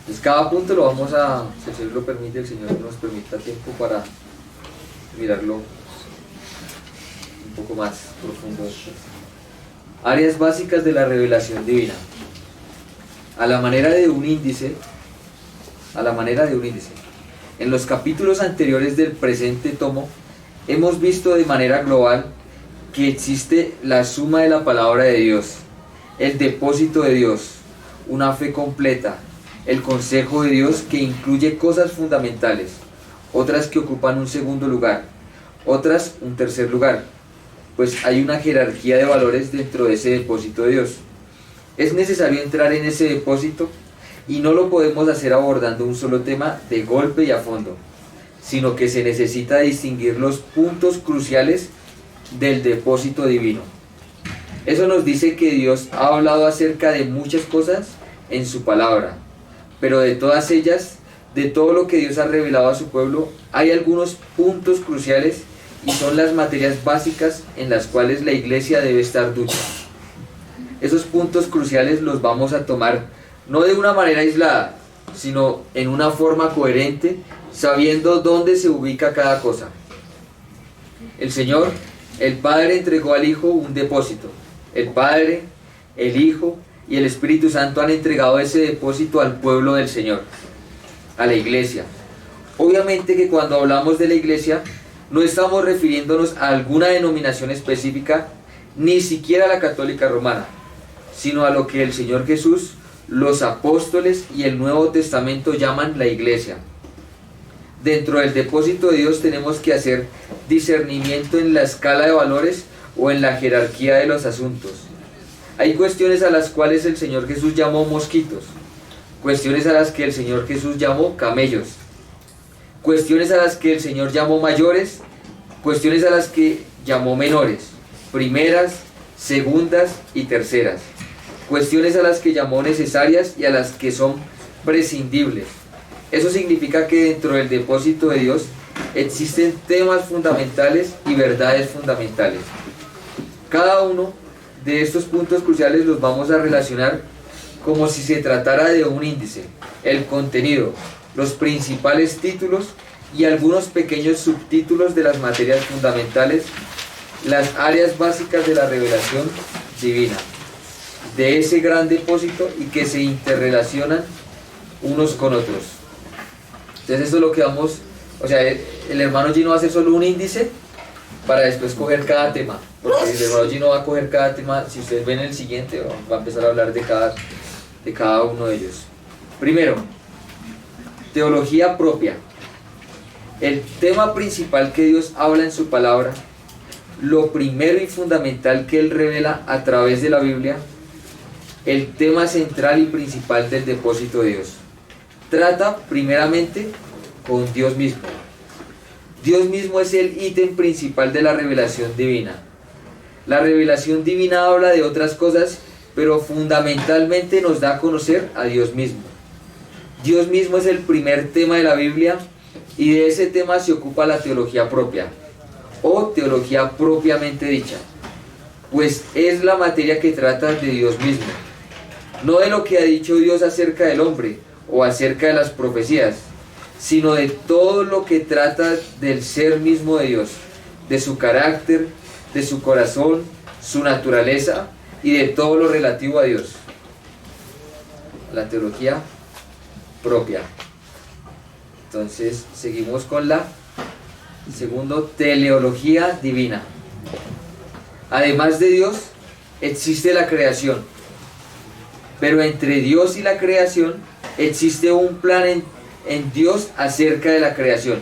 Pues cada punto lo vamos a, si el Señor lo permite, el Señor nos permita tiempo para mirarlo un poco más profundo. Áreas básicas de la revelación divina. A la manera de un índice, en los capítulos anteriores del presente tomo, hemos visto de manera global que existe la suma de la palabra de Dios, el depósito de Dios, una fe completa, el consejo de Dios que incluye cosas fundamentales, otras que ocupan un segundo lugar, otras un tercer lugar, pues hay una jerarquía de valores dentro de ese depósito de Dios. Es necesario entrar en ese depósito y no lo podemos hacer abordando un solo tema de golpe y a fondo, sino que se necesita distinguir los puntos cruciales del depósito divino. Eso nos dice que Dios ha hablado acerca de muchas cosas en su palabra, pero de todas ellas, de todo lo que Dios ha revelado a su pueblo, hay algunos puntos cruciales y son las materias básicas en las cuales la iglesia debe estar ducha. Esos puntos cruciales los vamos a tomar no de una manera aislada, sino en una forma coherente, sabiendo dónde se ubica cada cosa. El Señor, el Padre, entregó al Hijo un depósito. El Padre, el Hijo y el Espíritu Santo han entregado ese depósito al pueblo del Señor, a la iglesia. Obviamente que cuando hablamos de la iglesia, no estamos refiriéndonos a alguna denominación específica, ni siquiera a la católica romana, sino a lo que el Señor Jesús, los apóstoles y el Nuevo Testamento llaman la iglesia. Dentro del depósito de Dios tenemos que hacer discernimiento en la escala de valores o en la jerarquía de los asuntos. Hay cuestiones a las cuales el Señor Jesús llamó mosquitos, cuestiones a las que el Señor Jesús llamó camellos, cuestiones a las que el Señor llamó mayores, cuestiones a las que llamó menores, primeras, segundas y terceras, cuestiones a las que llamó necesarias y a las que son prescindibles. Eso significa que dentro del depósito de Dios existen temas fundamentales y verdades fundamentales. Cada uno de estos puntos cruciales los vamos a relacionar como si se tratara de un índice, el contenido, los principales títulos y algunos pequeños subtítulos de las materias fundamentales, las áreas básicas de la revelación divina, de ese gran depósito y que se interrelacionan unos con otros. Entonces eso es lo que vamos, o sea, el hermano Gino va a hacer solo un índice para después coger cada tema, porque el hermano Gino va a coger cada tema. Si ustedes ven el siguiente, va a empezar a hablar de cada uno de ellos. Primero, teología propia. El tema principal que Dios habla en su palabra, lo primero y fundamental que Él revela a través de la Biblia, el tema central y principal del depósito de Dios. Trata primeramente con Dios mismo. Dios mismo es el ítem principal de la revelación divina. La revelación divina habla de otras cosas, pero fundamentalmente nos da a conocer a Dios mismo. Dios mismo es el primer tema de la Biblia y de ese tema se ocupa la teología propia, o teología propiamente dicha, pues es la materia que trata de Dios mismo, no de lo que ha dicho Dios acerca del hombre o acerca de las profecías, sino de todo lo que trata del ser mismo de Dios, de su carácter, de su corazón, su naturaleza y de todo lo relativo a Dios. La teología propia. Entonces seguimos con la segundo, teleología divina. Además de Dios existe la creación, pero entre Dios y la creación existe un plan en Dios acerca de la creación,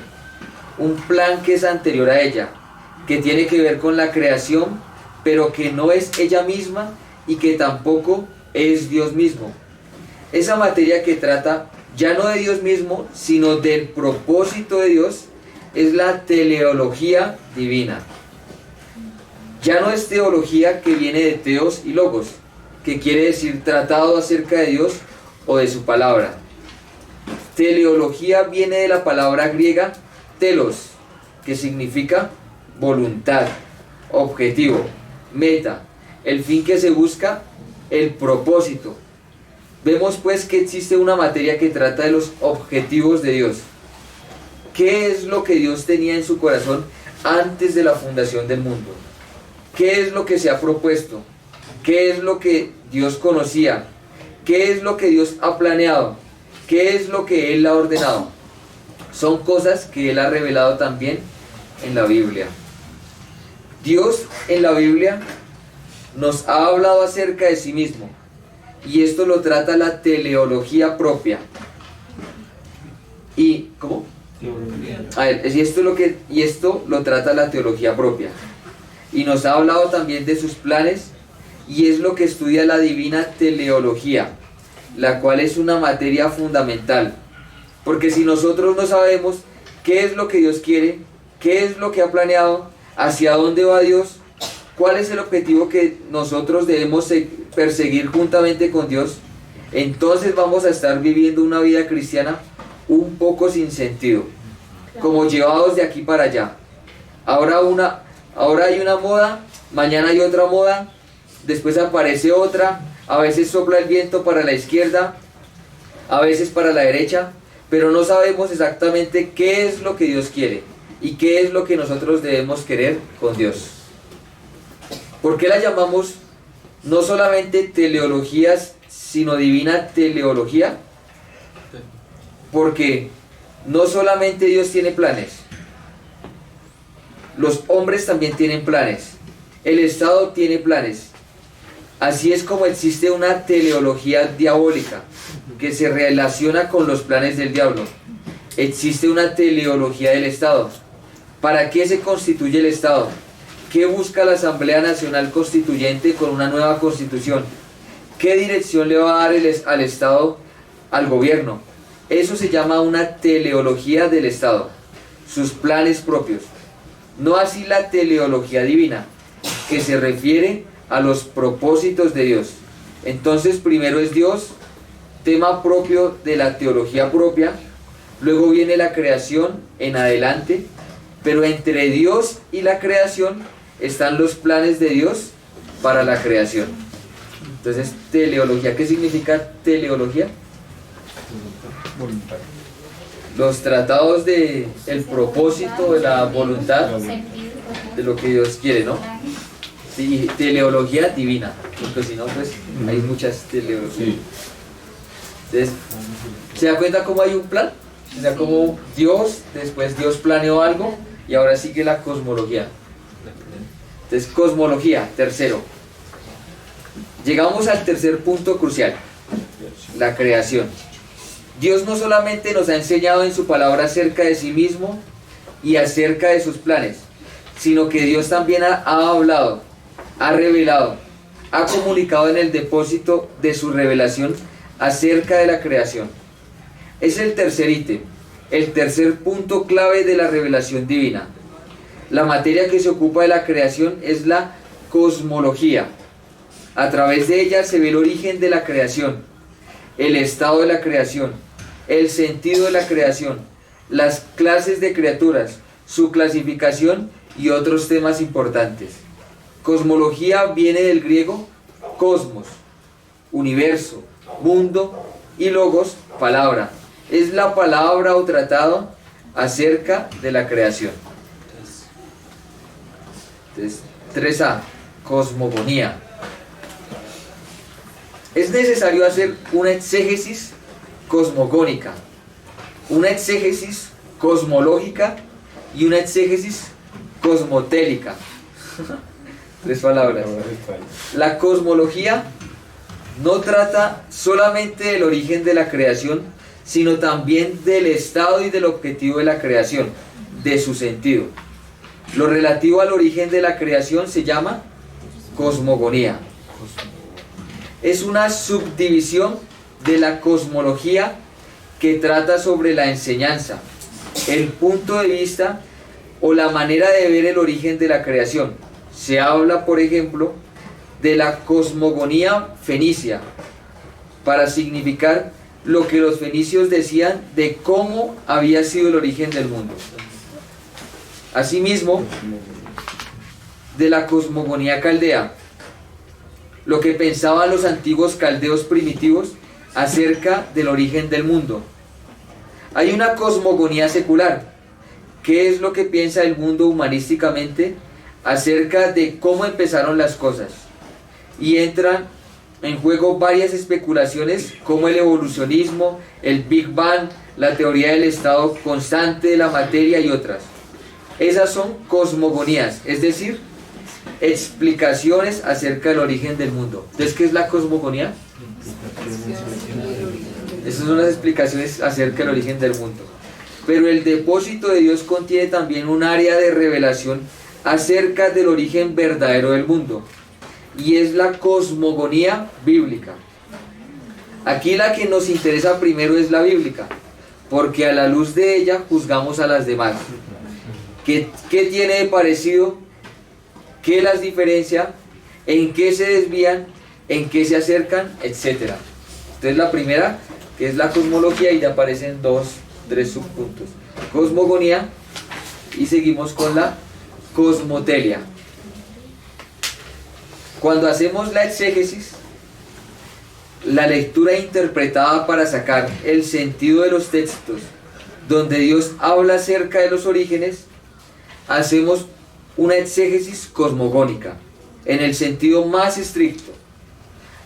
un plan que es anterior a ella, que tiene que ver con la creación, pero que no es ella misma y que tampoco es Dios mismo. Esa materia que trata ya no de Dios mismo, sino del propósito de Dios, es la teleología divina. Ya no es teología que viene de teos y logos, que quiere decir tratado acerca de Dios o de su palabra. Teleología viene de la palabra griega telos, que significa voluntad, objetivo, meta, el fin que se busca, el propósito. Vemos pues que existe una materia que trata de los objetivos de Dios. ¿Qué es lo que Dios tenía en su corazón antes de la fundación del mundo? ¿Qué es lo que se ha propuesto? ¿Qué es lo que Dios conocía? ¿Qué es lo que Dios ha planeado? ¿Qué es lo que Él ha ordenado? Son cosas que Él ha revelado también en la Biblia. Dios en la Biblia nos ha hablado acerca de sí mismo, y esto lo trata la teleología propia. ¿Y cómo? A ver, y esto lo trata la teología propia. Y nos ha hablado también de sus planes, y es lo que estudia la divina teleología, la cual es una materia fundamental. Porque si nosotros no sabemos qué es lo que Dios quiere, qué es lo que ha planeado, hacia dónde va Dios, cuál es el objetivo que nosotros debemos perseguir juntamente con Dios, entonces vamos a estar viviendo una vida cristiana un poco sin sentido, como llevados de aquí para allá. Ahora hay una moda, mañana hay otra moda, después aparece otra, a veces sopla el viento para la izquierda, a veces para la derecha, pero no sabemos exactamente qué es lo que Dios quiere y qué es lo que nosotros debemos querer con Dios. ¿Por qué la llamamos no solamente teleologías, sino divina teleología? Porque no solamente Dios tiene planes, los hombres también tienen planes, el Estado tiene planes. Así es como existe una teleología diabólica que se relaciona con los planes del diablo. Existe una teleología del Estado. ¿Para qué se constituye el Estado? ¿Qué busca la Asamblea Nacional Constituyente con una nueva constitución? ¿Qué dirección le va a dar al Estado, al gobierno? Eso se llama una teleología del Estado, sus planes propios. No así la teleología divina, que se refiere a los propósitos de Dios. Entonces primero es Dios, tema propio de la teología propia, luego viene la creación en adelante, pero entre Dios y la creación están los planes de Dios para la creación. Entonces, teleología, ¿qué significa teleología? Los tratados de el propósito, de la voluntad, de lo que Dios quiere, ¿no? Sí, teleología divina, porque si no, pues hay muchas teleologías. Entonces, ¿se da cuenta cómo hay un plan? O sea, como después Dios planeó algo y ahora sigue la cosmología. Entonces, cosmología, tercero. Llegamos al tercer punto crucial, la creación. Dios no solamente nos ha enseñado en su palabra acerca de sí mismo y acerca de sus planes, sino que Dios también ha hablado, ha revelado, ha comunicado en el depósito de su revelación acerca de la creación. Es el tercer ítem, el tercer punto clave de la revelación divina. La materia que se ocupa de la creación es la cosmología. A través de ella se ve el origen de la creación, el estado de la creación, el sentido de la creación, las clases de criaturas, su clasificación y otros temas importantes. Cosmología viene del griego cosmos, universo, mundo, y logos, palabra. Es la palabra o tratado acerca de la creación. Entonces, 3a, cosmogonía. Es necesario hacer una exégesis cosmogónica, una exégesis cosmológica y una exégesis cosmotélica. 3 palabras. La cosmología no trata solamente del origen de la creación, sino también del estado y del objetivo de la creación, de su sentido. Lo relativo al origen de la creación se llama cosmogonía. Es una subdivisión de la cosmología que trata sobre la enseñanza, el punto de vista o la manera de ver el origen de la creación. Se habla, por ejemplo, de la cosmogonía fenicia, para significar lo que los fenicios decían de cómo había sido el origen del mundo. Asimismo, de la cosmogonía caldea, lo que pensaban los antiguos caldeos primitivos acerca del origen del mundo. Hay una cosmogonía secular. ¿Qué es lo que piensa el mundo humanísticamente acerca de cómo empezaron las cosas? Y entran en juego varias especulaciones como el evolucionismo, el Big Bang, la teoría del estado constante de la materia y otras. Esas son cosmogonías, es decir, explicaciones acerca del origen del mundo. Entonces, ¿qué es la cosmogonía? Esas son las explicaciones acerca del origen del mundo. Pero el depósito de Dios contiene también un área de revelación acerca del origen verdadero del mundo, y es la cosmogonía bíblica. Aquí la que nos interesa primero es la bíblica, porque a la luz de ella juzgamos a las demás. ¿Qué tiene de parecido? ¿Qué las diferencia? ¿En qué se desvían? ¿En qué se acercan? Etcétera. Entonces la primera, que es la cosmología, y ya aparecen tres subpuntos. Cosmogonía, y seguimos con la cosmotelia. Cuando hacemos la exégesis, la lectura interpretada para sacar el sentido de los textos, donde Dios habla acerca de los orígenes, hacemos una exégesis cosmogónica, en el sentido más estricto.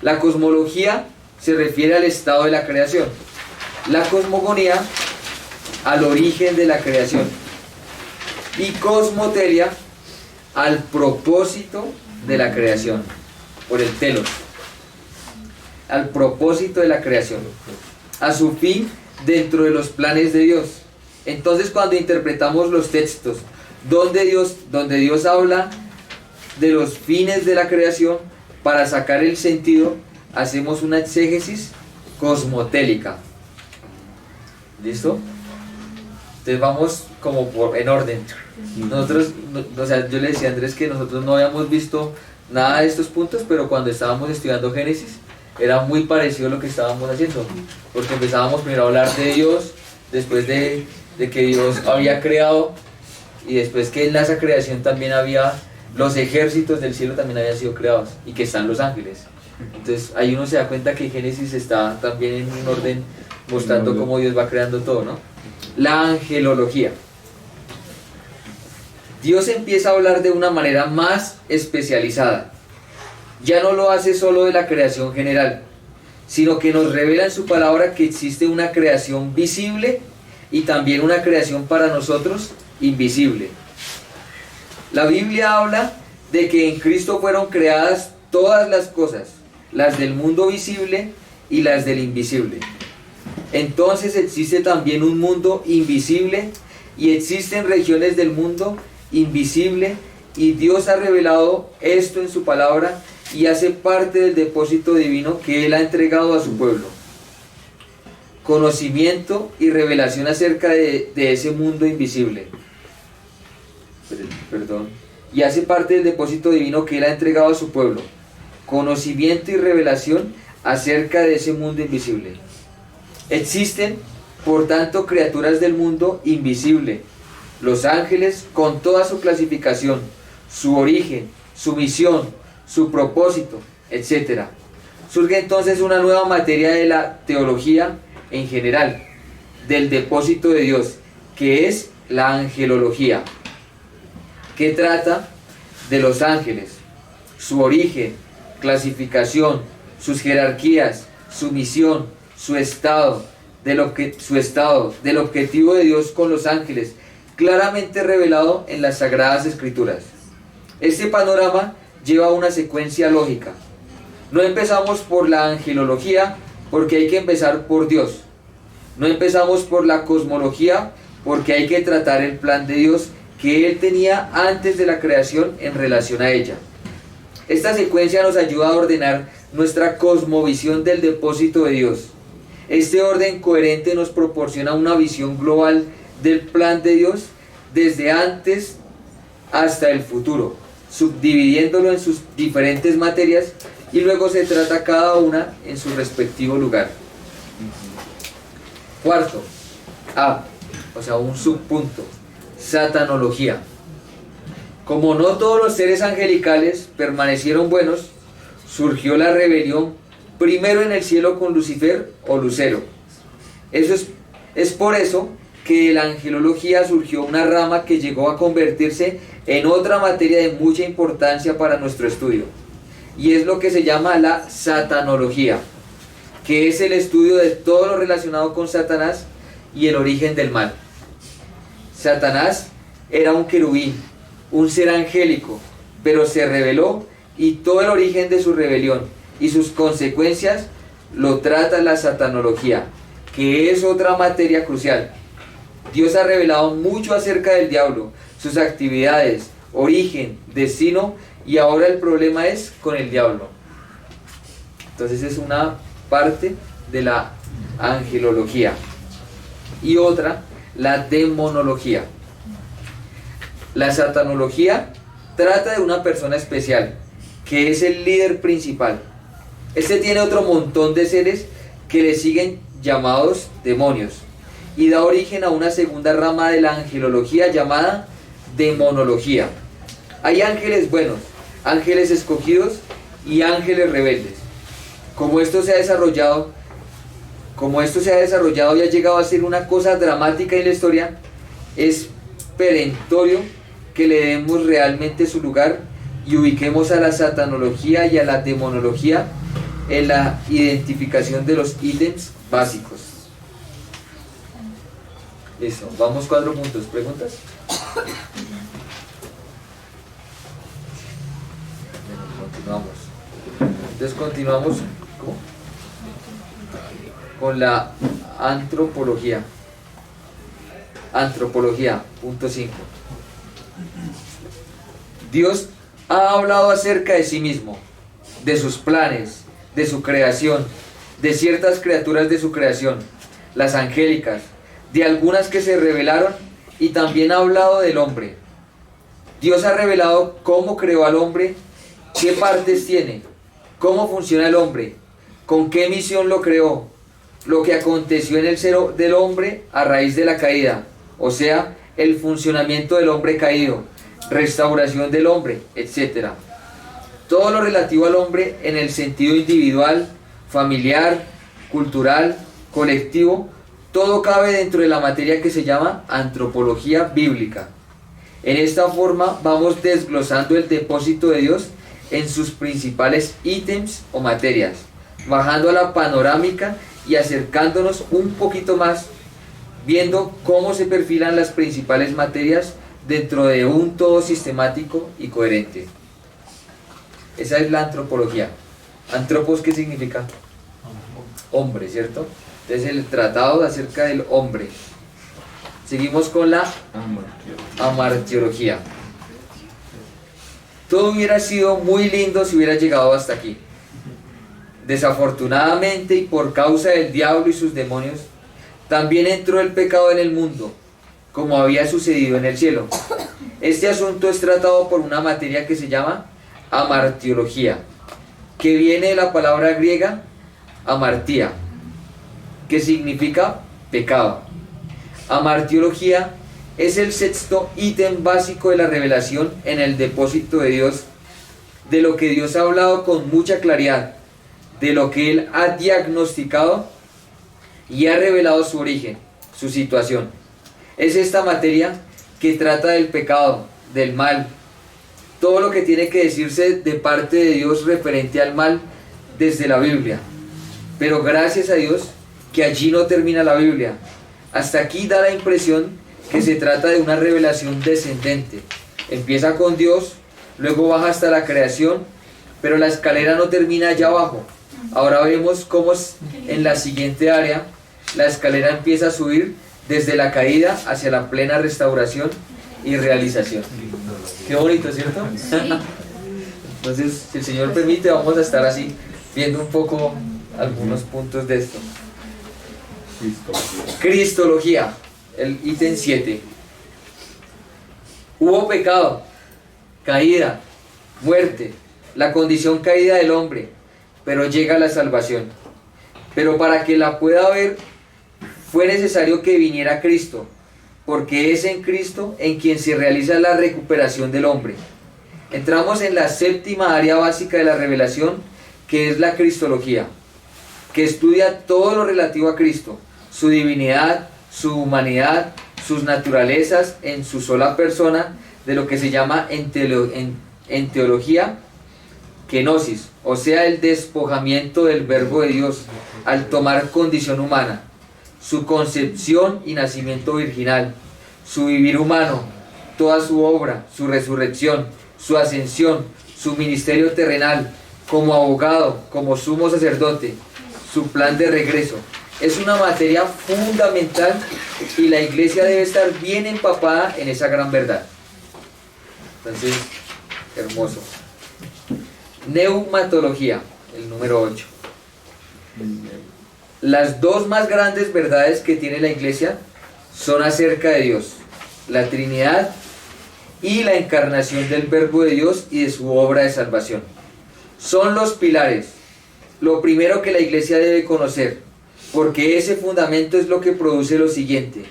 La cosmología se refiere al estado de la creación, la cosmogonía al origen de la creación, y cosmotelia al propósito de la creación, por el telos, al propósito de la creación, a su fin dentro de los planes de Dios. Entonces, cuando interpretamos los textos donde Dios habla de los fines de la creación, para sacar el sentido, hacemos una exégesis cosmotélica. ¿Listo? Entonces vamos como en orden. Nosotros, yo le decía a Andrés que nosotros no habíamos visto nada de estos puntos, pero cuando estábamos estudiando Génesis era muy parecido a lo que estábamos haciendo, porque empezábamos primero a hablar de Dios, después de que Dios había creado, y después que en esa creación también había los ejércitos del cielo, también habían sido creados, y que están los ángeles. Entonces ahí uno se da cuenta que Génesis está también en un orden mostrando cómo Dios va creando todo, ¿no? La angelología. Dios empieza a hablar de una manera más especializada. Ya no lo hace solo de la creación general, sino que nos revela en su palabra que existe una creación visible y también una creación para nosotros invisible. La Biblia habla de que en Cristo fueron creadas todas las cosas, las del mundo visible y las del invisible. Entonces existe también un mundo invisible y existen regiones del mundo invisible, y Dios ha revelado esto en su palabra y hace parte del depósito divino que Él ha entregado a su pueblo. Conocimiento y revelación acerca de ese mundo invisible. Y hace parte del depósito divino que Él ha entregado a su pueblo. Conocimiento y revelación acerca de ese mundo invisible. Existen, por tanto, criaturas del mundo invisible, los ángeles con toda su clasificación, su origen, su misión, su propósito, etc. Surge entonces una nueva materia de la teología en general, del depósito de Dios, que es la angelología, que trata de los ángeles, su origen, clasificación, sus jerarquías, su misión, su estado, del objetivo de Dios con los ángeles, claramente revelado en las Sagradas Escrituras. Este panorama lleva una secuencia lógica. No empezamos por la angelología porque hay que empezar por Dios. No empezamos por la cosmología porque hay que tratar el plan de Dios que Él tenía antes de la creación en relación a ella. Esta secuencia nos ayuda a ordenar nuestra cosmovisión del depósito de Dios. Este orden coherente nos proporciona una visión global del plan de Dios desde antes hasta el futuro, subdividiéndolo en sus diferentes materias, y luego se trata cada una en su respectivo lugar. Cuarto, un subpunto, satanología. Como no todos los seres angelicales permanecieron buenos, surgió la rebelión primero en el cielo con Lucifer o Lucero. Es por eso que de la angelología surgió una rama que llegó a convertirse en otra materia de mucha importancia para nuestro estudio, y es lo que se llama la satanología, que es el estudio de todo lo relacionado con Satanás y el origen del mal. Satanás era un querubín, un ser angélico, pero se rebeló, y todo el origen de su rebelión y sus consecuencias lo trata la satanología, que es otra materia crucial. Dios ha revelado mucho acerca del diablo, sus actividades, origen, destino, y ahora el problema es con el diablo. Entonces es una parte de la angelología. Y otra, la demonología. La satanología trata de una persona especial, que es el líder principal. Este tiene otro montón de seres que le siguen, llamados demonios, y da origen a una segunda rama de la angelología llamada demonología. Hay ángeles buenos, ángeles escogidos y ángeles rebeldes. Como esto se ha desarrollado y ha llegado a ser una cosa dramática en la historia, es perentorio que le demos realmente su lugar y ubiquemos a la satanología y a la demonología en la identificación de los ítems básicos. Listo, vamos 4 puntos. ¿Preguntas? Continuamos. Entonces continuamos, ¿cómo? Con la antropología. Antropología, punto 5. Dios ha hablado acerca de sí mismo, de sus planes, de su creación, de ciertas criaturas de su creación, las angélicas, de algunas que se revelaron, y también ha hablado del hombre. Dios ha revelado cómo creó al hombre, qué partes tiene, cómo funciona el hombre, con qué misión lo creó, lo que aconteció en el ser del hombre a raíz de la caída, o sea, el funcionamiento del hombre caído, restauración del hombre, etc. Todo lo relativo al hombre en el sentido individual, familiar, cultural, colectivo, todo cabe dentro de la materia que se llama antropología bíblica. En esta forma vamos desglosando el depósito de Dios en sus principales ítems o materias, bajando a la panorámica y acercándonos un poquito más, viendo cómo se perfilan las principales materias dentro de un todo sistemático y coherente. Esa es la antropología. Antropos, ¿qué significa? Hombre, ¿cierto? Entonces el tratado acerca del hombre. Seguimos con la amartiología. Todo hubiera sido muy lindo si hubiera llegado hasta aquí. Desafortunadamente, y por causa del diablo y sus demonios, también entró el pecado en el mundo, como había sucedido en el cielo. Este asunto es tratado por una materia que se llama amartiología, que viene de la palabra griega amartía, que significa pecado. Amartiología es el sexto ítem básico de la revelación en el depósito de Dios, de lo que Dios ha hablado con mucha claridad, de lo que Él ha diagnosticado y ha revelado su origen, su situación. Es esta materia que trata del pecado, del mal, todo lo que tiene que decirse de parte de Dios referente al mal desde la Biblia. Pero gracias a Dios que allí no termina la Biblia. Hasta aquí da la impresión que se trata de una revelación descendente. Empieza con Dios, luego baja hasta la creación, pero la escalera no termina allá abajo. Ahora vemos cómo en la siguiente área la escalera empieza a subir desde la caída hacia la plena restauración y realización. Qué bonito, ¿cierto? Sí. Entonces, si el Señor permite, vamos a estar así, viendo un poco algunos puntos de esto. Cristología, el ítem 7. Hubo pecado, caída, muerte, la condición caída del hombre, pero llega la salvación. Pero para que la pueda haber, fue necesario que viniera Cristo, porque es en Cristo en quien se realiza la recuperación del hombre. Entramos en la séptima área básica de la revelación, que es la cristología. que estudia todo lo relativo a Cristo, su divinidad, su humanidad, sus naturalezas en su sola persona, de lo que se llama en teología kenosis, o sea, el despojamiento del verbo de Dios al tomar condición humana, su concepción y nacimiento virginal, su vivir humano, toda su obra, su resurrección, su ascensión, su ministerio terrenal, como abogado, como sumo sacerdote, su plan de regreso. Es una materia fundamental y la iglesia debe estar bien empapada en esa gran verdad. Entonces, hermoso. Neumatología, el número 8. Las dos más grandes verdades que tiene la iglesia son acerca de Dios, la Trinidad y la encarnación del Verbo de Dios y de su obra de salvación. Son los pilares, lo primero que la iglesia debe conocer, porque ese fundamento es lo que produce lo siguiente: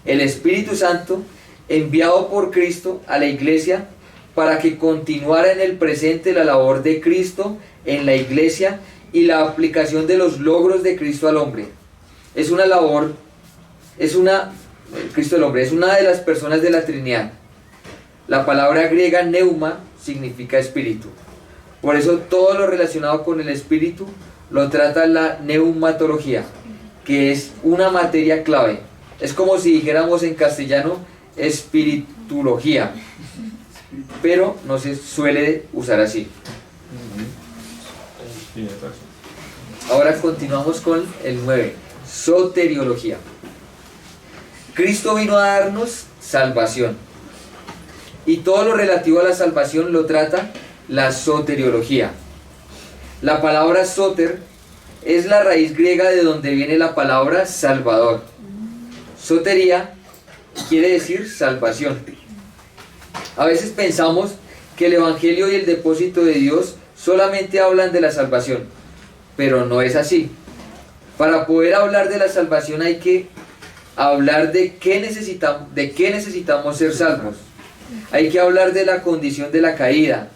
el Espíritu Santo, enviado por Cristo a la iglesia para que continuara en el presente la labor de Cristo en la iglesia y la aplicación de los logros de Cristo al hombre. Cristo el hombre es una de las personas de la Trinidad. La palabra griega neuma significa espíritu. Por eso todo lo relacionado con el espíritu lo trata la neumatología, que es una materia clave. Es como si dijéramos en castellano espiritología, pero no se suele usar así. Ahora continuamos con el 9, soteriología. Cristo vino a darnos salvación, y todo lo relativo a la salvación lo trata la soteriología. La palabra soter es la raíz griega de donde viene la palabra salvador. Sotería quiere decir salvación. A veces pensamos que el Evangelio y el depósito de Dios solamente hablan de la salvación, pero no es así. Para poder hablar de la salvación hay que hablar de qué necesitamos ser salvos. Hay que hablar de la condición de la caída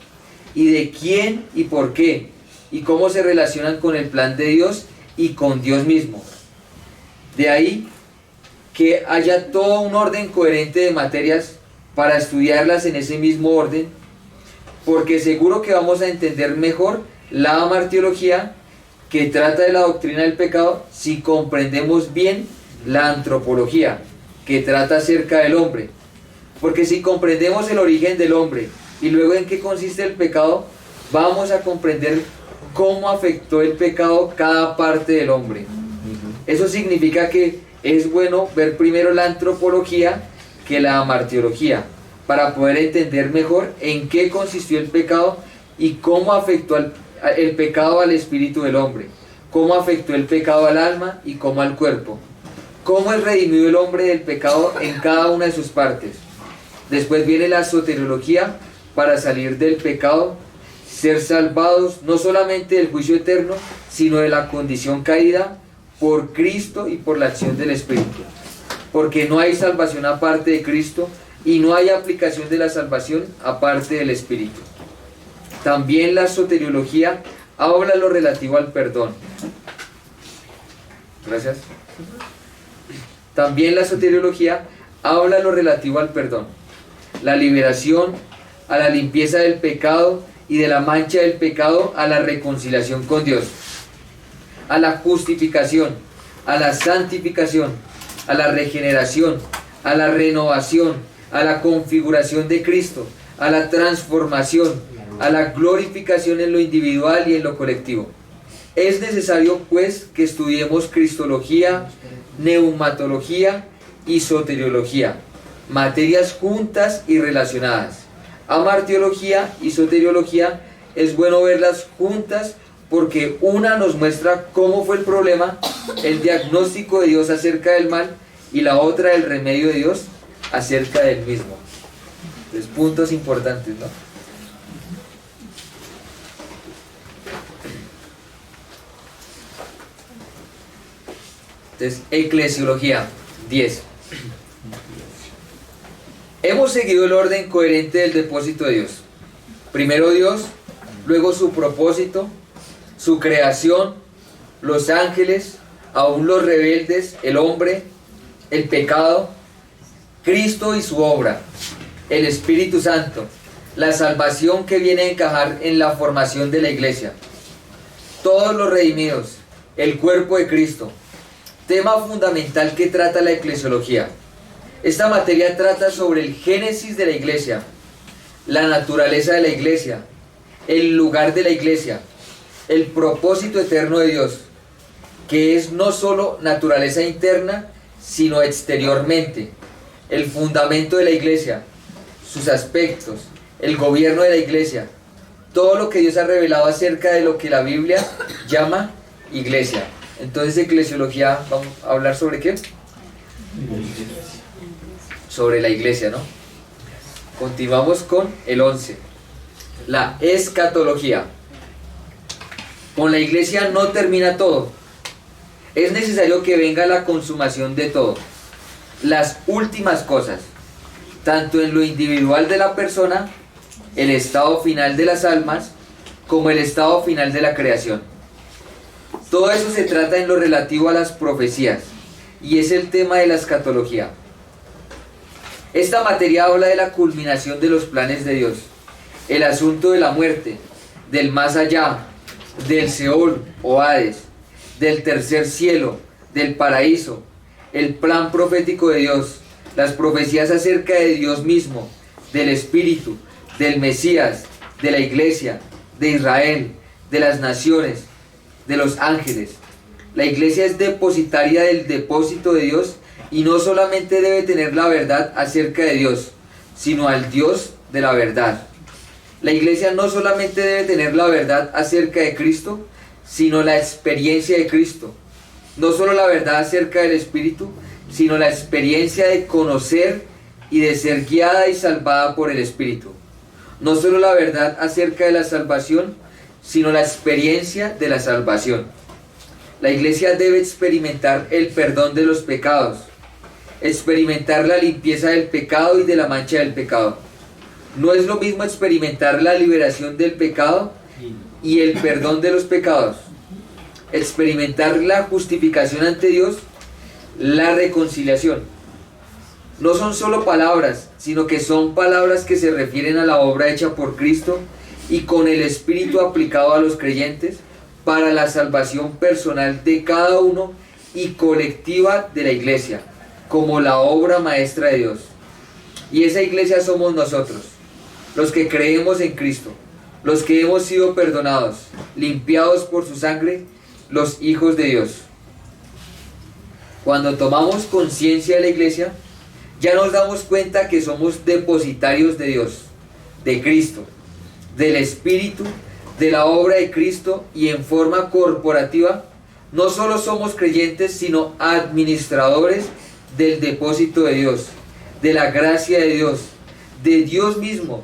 y de quién y por qué y cómo se relacionan con el plan de Dios y con Dios mismo. De ahí que haya todo un orden coherente de materias para estudiarlas en ese mismo orden, porque seguro que vamos a entender mejor la martirología, que trata de la doctrina del pecado, si comprendemos bien la antropología, que trata acerca del hombre. Porque si comprendemos el origen del hombre y luego en qué consiste el pecado, vamos a comprender cómo afectó el pecado cada parte del hombre. Eso significa que es bueno ver primero la antropología que la martirología, para poder entender mejor en qué consistió el pecado y cómo afectó el pecado al espíritu del hombre, cómo afectó el pecado al alma y cómo al cuerpo, cómo es redimido el hombre del pecado en cada una de sus partes. Después viene la soteriología para salir del pecado, ser salvados no solamente del juicio eterno, sino de la condición caída por Cristo y por la acción del Espíritu. Porque no hay salvación aparte de Cristo y no hay aplicación de la salvación aparte del Espíritu. También la soteriología habla lo relativo al perdón. Gracias. También la soteriología habla lo relativo al perdón, la liberación, a la limpieza del pecado y de la mancha del pecado, a la reconciliación con Dios, a la justificación, a la santificación, a la regeneración, a la renovación, a la configuración de Cristo, a la transformación, a la glorificación en lo individual y en lo colectivo. Es necesario, pues, que estudiemos cristología, neumatología y soteriología, materias juntas y relacionadas. Amartiología y soteriología es bueno verlas juntas, porque una nos muestra cómo fue el problema, el diagnóstico de Dios acerca del mal, y la otra el remedio de Dios acerca del mismo. Entonces, puntos importantes, ¿no? Entonces, eclesiología 10. Hemos seguido el orden coherente del depósito de Dios. Primero Dios, luego su propósito, su creación, los ángeles, aún los rebeldes, el hombre, el pecado, Cristo y su obra, el Espíritu Santo, la salvación que viene a encajar en la formación de la iglesia, todos los redimidos, el cuerpo de Cristo, tema fundamental que trata la eclesiología. Esta materia trata sobre el génesis de la iglesia, la naturaleza de la iglesia, el lugar de la iglesia, el propósito eterno de Dios, que es no solo naturaleza interna, sino exteriormente, el fundamento de la iglesia, sus aspectos, el gobierno de la iglesia, todo lo que Dios ha revelado acerca de lo que la Biblia llama iglesia. Entonces, eclesiología, vamos a hablar sobre qué? Sobre la iglesia, ¿no? Continuamos con el 11, la escatología. Con la iglesia no termina todo. Es necesario que venga la consumación de todo, las últimas cosas, tanto en lo individual de la persona, el estado final de las almas, como el estado final de la creación. Todo eso se trata en lo relativo a las profecías, y es el tema de la escatología. Esta materia habla de la culminación de los planes de Dios, el asunto de la muerte, del más allá, del Seol o Hades, del tercer cielo, del paraíso, el plan profético de Dios, las profecías acerca de Dios mismo, del Espíritu, del Mesías, de la iglesia, de Israel, de las naciones, de los ángeles. La iglesia es depositaria del depósito de Dios y no solamente debe tener la verdad acerca de Dios, sino al Dios de la verdad. La iglesia no solamente debe tener la verdad acerca de Cristo, sino la experiencia de Cristo. No solo la verdad acerca del Espíritu, sino la experiencia de conocer y de ser guiada y salvada por el Espíritu. No solo la verdad acerca de la salvación, sino la experiencia de la salvación. La iglesia debe experimentar el perdón de los pecados, experimentar la limpieza del pecado y de la mancha del pecado. No es lo mismo experimentar la liberación del pecado y el perdón de los pecados, experimentar la justificación ante Dios, la reconciliación. No son solo palabras, sino que son palabras que se refieren a la obra hecha por Cristo y con el Espíritu aplicado a los creyentes para la salvación personal de cada uno y colectiva de la iglesia, como la obra maestra de Dios. Y esa iglesia somos nosotros, los que creemos en Cristo, los que hemos sido perdonados, limpiados por su sangre, los hijos de Dios. Cuando tomamos conciencia de la iglesia, ya nos damos cuenta que somos depositarios de Dios, de Cristo, del Espíritu, de la obra de Cristo, y en forma corporativa, no solo somos creyentes, sino administradores del depósito de Dios, de la gracia de Dios mismo,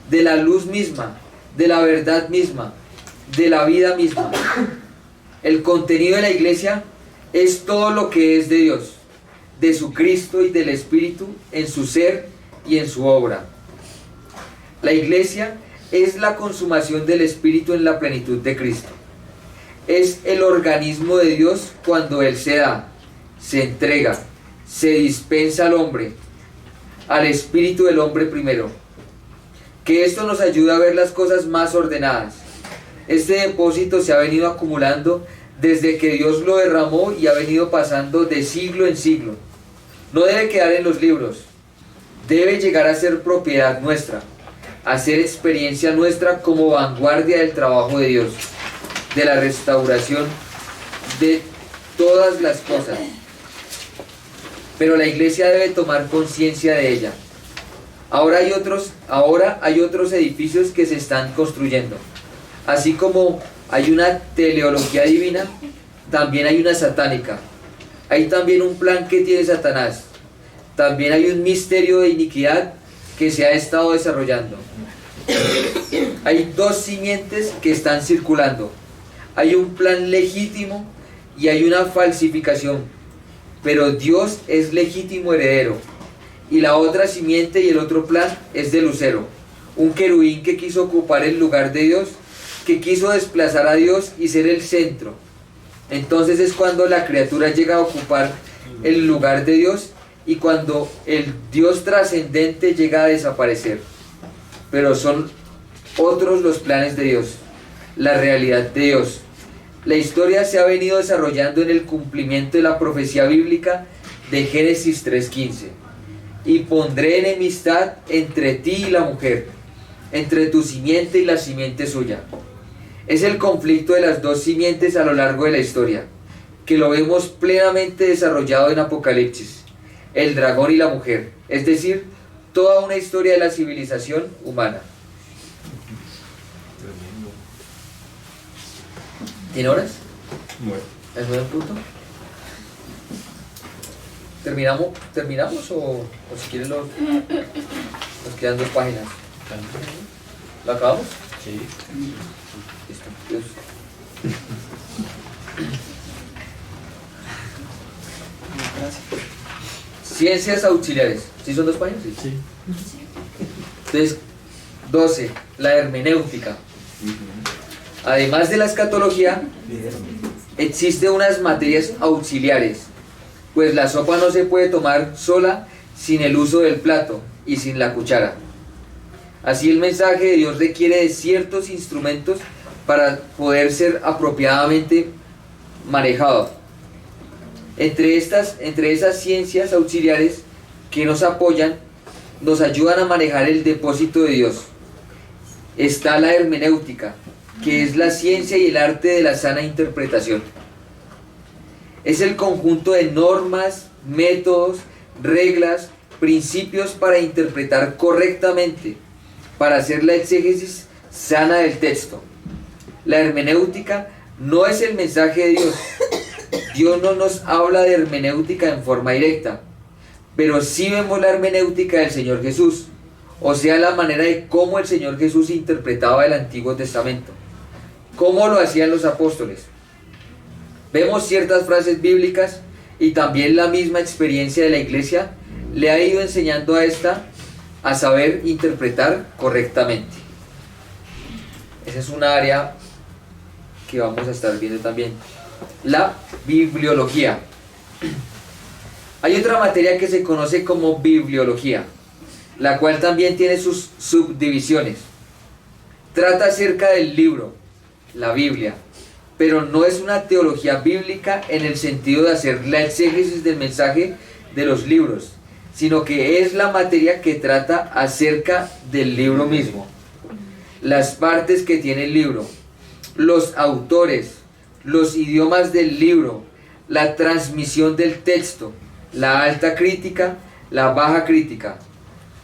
de la luz misma, de la verdad misma, de la vida misma. El contenido de la iglesia es todo lo que es de Dios, de su Cristo y del Espíritu en su ser y en su obra. La iglesia es la consumación del Espíritu en la plenitud de Cristo. Es el organismo de Dios cuando Él se da, se entrega, se dispensa al hombre, al espíritu del hombre primero. Que esto nos ayuda a ver las cosas más ordenadas. Este depósito se ha venido acumulando desde que Dios lo derramó y ha venido pasando de siglo en siglo. No debe quedar en los libros, debe llegar a ser propiedad nuestra, a ser experiencia nuestra como vanguardia del trabajo de Dios, de la restauración de todas las cosas. Pero la iglesia debe tomar conciencia de ella. Ahora hay otros edificios que se están construyendo. Así como hay una teleología divina, también hay una satánica. Hay también un plan que tiene Satanás. También hay un misterio de iniquidad que se ha estado desarrollando. Hay dos simientes que están circulando. Hay un plan legítimo y hay una falsificación. Pero Dios es legítimo heredero. Y la otra simiente y el otro plan es de Lucero, un querubín que quiso ocupar el lugar de Dios, que quiso desplazar a Dios y ser el centro. Entonces es cuando la criatura llega a ocupar el lugar de Dios y cuando el Dios trascendente llega a desaparecer. Pero son otros los planes de Dios, la realidad de Dios. La historia se ha venido desarrollando en el cumplimiento de la profecía bíblica de Génesis 3:15. Y pondré enemistad entre ti y la mujer, entre tu simiente y la simiente suya. Es el conflicto de las dos simientes a lo largo de la historia, que lo vemos plenamente desarrollado en Apocalipsis, el dragón y la mujer, es decir, toda una historia de la civilización humana. ¿Tiene horas? Bueno. ¿Es buen punto? ¿Terminamos o si quieren nos quedan 2 páginas? ¿Lo acabamos? Sí. Listo. Dios. Ciencias auxiliares. ¿Sí son 2 páginas? Sí. Entonces, 12. La hermenéutica. Además de la escatología, existen unas materias auxiliares, pues la sopa no se puede tomar sola sin el uso del plato y sin la cuchara. Así el mensaje de Dios requiere de ciertos instrumentos para poder ser apropiadamente manejado. Entre esas ciencias auxiliares que nos apoyan, nos ayudan a manejar el depósito de Dios, está la hermenéutica, que es la ciencia y el arte de la sana interpretación. Es el conjunto de normas, métodos, reglas, principios para interpretar correctamente, para hacer la exégesis sana del texto. La hermenéutica no es el mensaje de Dios. Dios no nos habla de hermenéutica en forma directa, pero sí vemos la hermenéutica del Señor Jesús, o sea, la manera de cómo el Señor Jesús interpretaba el Antiguo Testamento, cómo lo hacían los apóstoles. Vemos ciertas frases bíblicas y también la misma experiencia de la iglesia le ha ido enseñando a esta a saber interpretar correctamente. Esa es una área que vamos a estar viendo también. La bibliología. Hay otra materia que se conoce como bibliología, la cual también tiene sus subdivisiones. Trata acerca del libro, la Biblia, pero no es una teología bíblica en el sentido de hacer la exégesis del mensaje de los libros, sino que es la materia que trata acerca del libro mismo, las partes que tiene el libro, los autores, los idiomas del libro, la transmisión del texto, la alta crítica, la baja crítica,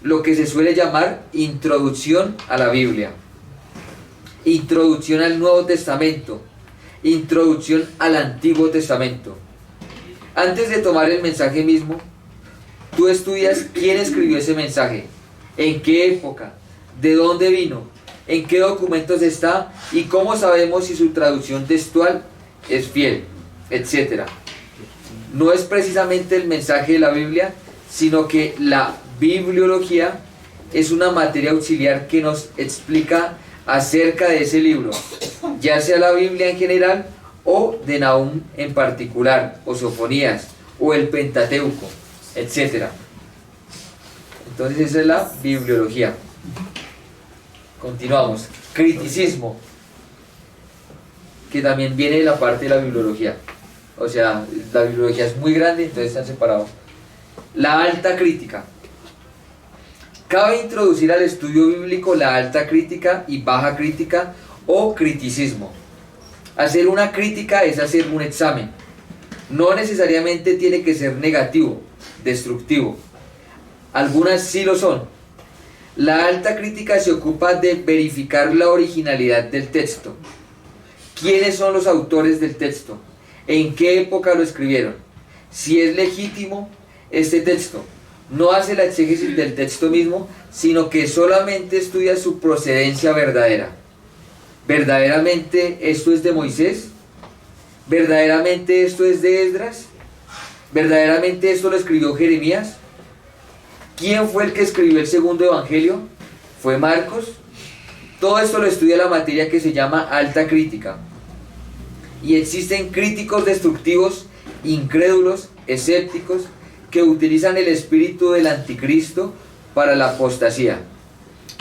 lo que se suele llamar introducción a la Biblia, introducción al Nuevo Testamento, introducción al Antiguo Testamento. Antes de tomar el mensaje mismo, tú estudias quién escribió ese mensaje, en qué época, de dónde vino, en qué documentos está y cómo sabemos si su traducción textual es fiel, etc. No es precisamente el mensaje de la Biblia, sino que la bibliología es una materia auxiliar que nos explica acerca de ese libro, ya sea la Biblia en general o de Nahum en particular, o Sofonías, o el Pentateuco, etc. Entonces esa es la bibliología. Continuamos. Criticismo, que también viene de la parte de la bibliología. O sea, la bibliología es muy grande, entonces están separados. La alta crítica. Cabe introducir al estudio bíblico la alta crítica y baja crítica o criticismo. Hacer una crítica es hacer un examen. No necesariamente tiene que ser negativo, destructivo. Algunas sí lo son. La alta crítica se ocupa de verificar la originalidad del texto. ¿Quiénes son los autores del texto? ¿En qué época lo escribieron? Si es legítimo este texto. No hace la exégesis del texto mismo, sino que solamente estudia su procedencia verdadera. ¿Verdaderamente esto es de Moisés? ¿Verdaderamente esto es de Esdras? ¿Verdaderamente esto lo escribió Jeremías? ¿Quién fue el que escribió el segundo evangelio? ¿Fue Marcos? Todo esto lo estudia la materia que se llama alta crítica. Y existen críticos destructivos, incrédulos, escépticos, que utilizan el espíritu del anticristo para la apostasía.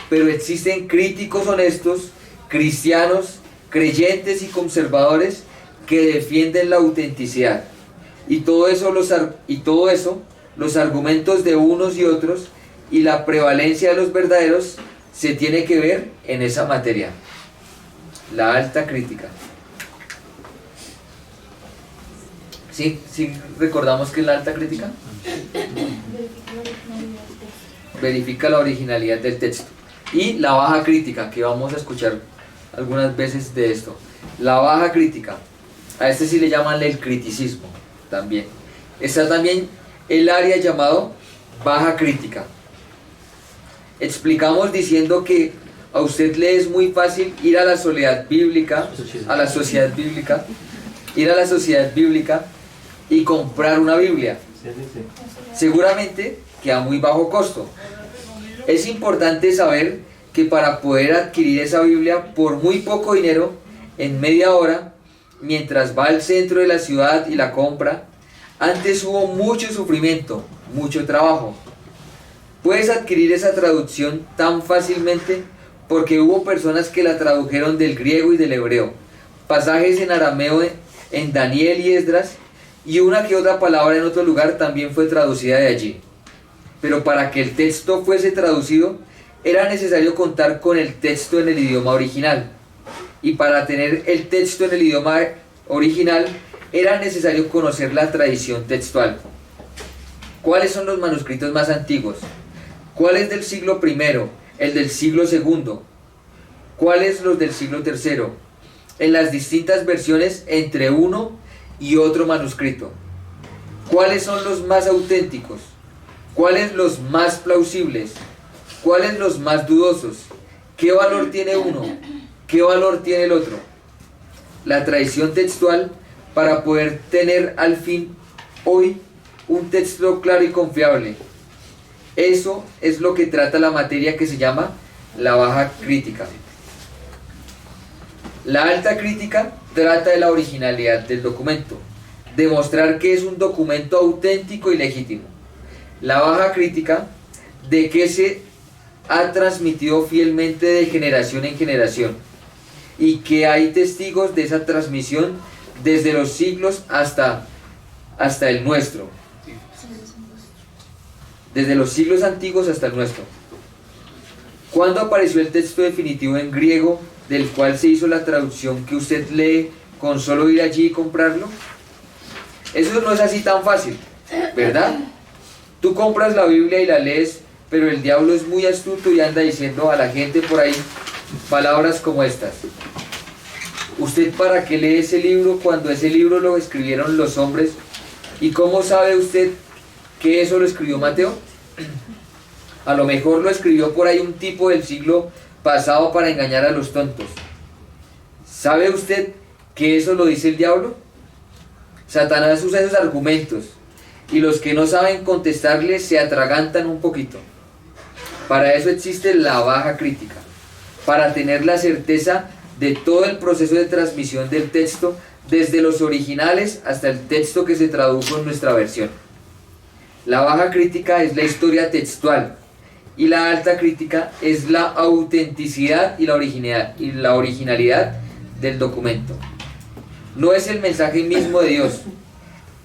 Pero existen críticos honestos, cristianos, creyentes y conservadores que defienden la autenticidad. Y todo eso, los argumentos de unos y otros y la prevalencia de los verdaderos se tiene que ver en esa materia. La alta crítica. ¿Sí recordamos qué es la alta crítica? Verifica la originalidad del texto. Y la baja crítica, que vamos a escuchar algunas veces de esto. La baja crítica, a este sí le llaman el criticismo también. Está también el área llamado baja crítica. Explicamos diciendo que a usted le es muy fácil ir a la sociedad bíblica, ir a la sociedad bíblica y comprar una Biblia. Seguramente que a muy bajo costo. Es importante saber que para poder adquirir esa Biblia por muy poco dinero, en media hora, mientras va al centro de la ciudad y la compra, antes hubo mucho sufrimiento, mucho trabajo. Puedes adquirir esa traducción tan fácilmente porque hubo personas que la tradujeron del griego y del hebreo, pasajes en arameo en Daniel y Esdras, y una que otra palabra en otro lugar también fue traducida de allí. Pero para que el texto fuese traducido, era necesario contar con el texto en el idioma original. Y para tener el texto en el idioma original, era necesario conocer la tradición textual. ¿Cuáles son los manuscritos más antiguos? ¿Cuál es del siglo I? ¿El del siglo II? ¿Cuáles los del siglo III? En las distintas versiones entre uno y otro manuscrito. ¿Cuáles son los más auténticos? ¿Cuáles los más plausibles? ¿Cuáles los más dudosos? ¿Qué valor tiene uno? ¿Qué valor tiene el otro? La tradición textual para poder tener al fin hoy un texto claro y confiable. Eso es lo que trata la materia que se llama la baja crítica. La alta crítica trata de la originalidad del documento, demostrar que es un documento auténtico y legítimo. La baja crítica de que se ha transmitido fielmente de generación en generación y que hay testigos de esa transmisión desde los siglos hasta el nuestro. Desde los siglos antiguos hasta el nuestro. ¿Cuándo apareció el texto definitivo en griego del cual se hizo la traducción que usted lee con solo ir allí y comprarlo? Eso no es así tan fácil, ¿verdad? Tú compras la Biblia y la lees, pero el diablo es muy astuto y anda diciendo a la gente por ahí palabras como estas. ¿Usted para qué lee ese libro cuando ese libro lo escribieron los hombres? ¿Y cómo sabe usted que eso lo escribió Mateo? A lo mejor lo escribió por ahí un tipo del siglo pasado para engañar a los tontos. ¿Sabe usted que eso lo dice el diablo? Satanás usa esos argumentos y los que no saben contestarle se atragantan un poquito. Para eso existe la baja crítica, para tener la certeza de todo el proceso de transmisión del texto, desde los originales hasta el texto que se tradujo en nuestra versión. La baja crítica es la historia textual y la alta crítica es la autenticidad y la originalidad del documento. No es el mensaje mismo de Dios,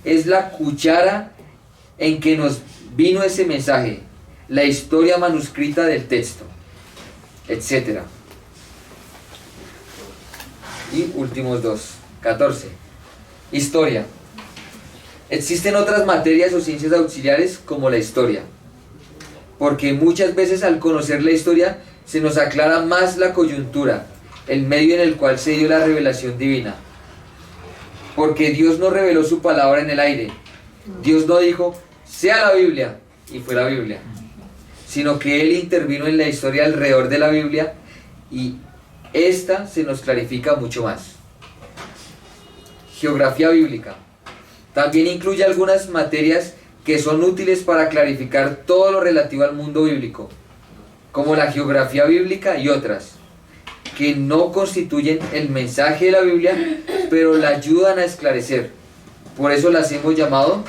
es la cuchara en que nos vino ese mensaje, la historia manuscrita del texto, etc. Y últimos dos. 14. Historia. Existen otras materias o ciencias auxiliares como la historia, porque muchas veces al conocer la historia se nos aclara más la coyuntura, el medio en el cual se dio la revelación divina. Porque Dios no reveló su palabra en el aire. Dios no dijo, sea la Biblia, y fue la Biblia, sino que Él intervino en la historia alrededor de la Biblia y esta se nos clarifica mucho más. Geografía bíblica. También incluye algunas materias que son útiles para clarificar todo lo relativo al mundo bíblico, como la geografía bíblica y otras, que no constituyen el mensaje de la Biblia, pero la ayudan a esclarecer. Por eso las hemos llamado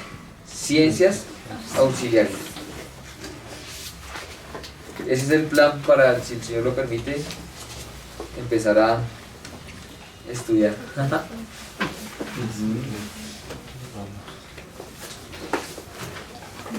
ciencias auxiliares. Ese es el plan para, si el Señor lo permite, empezar a estudiar.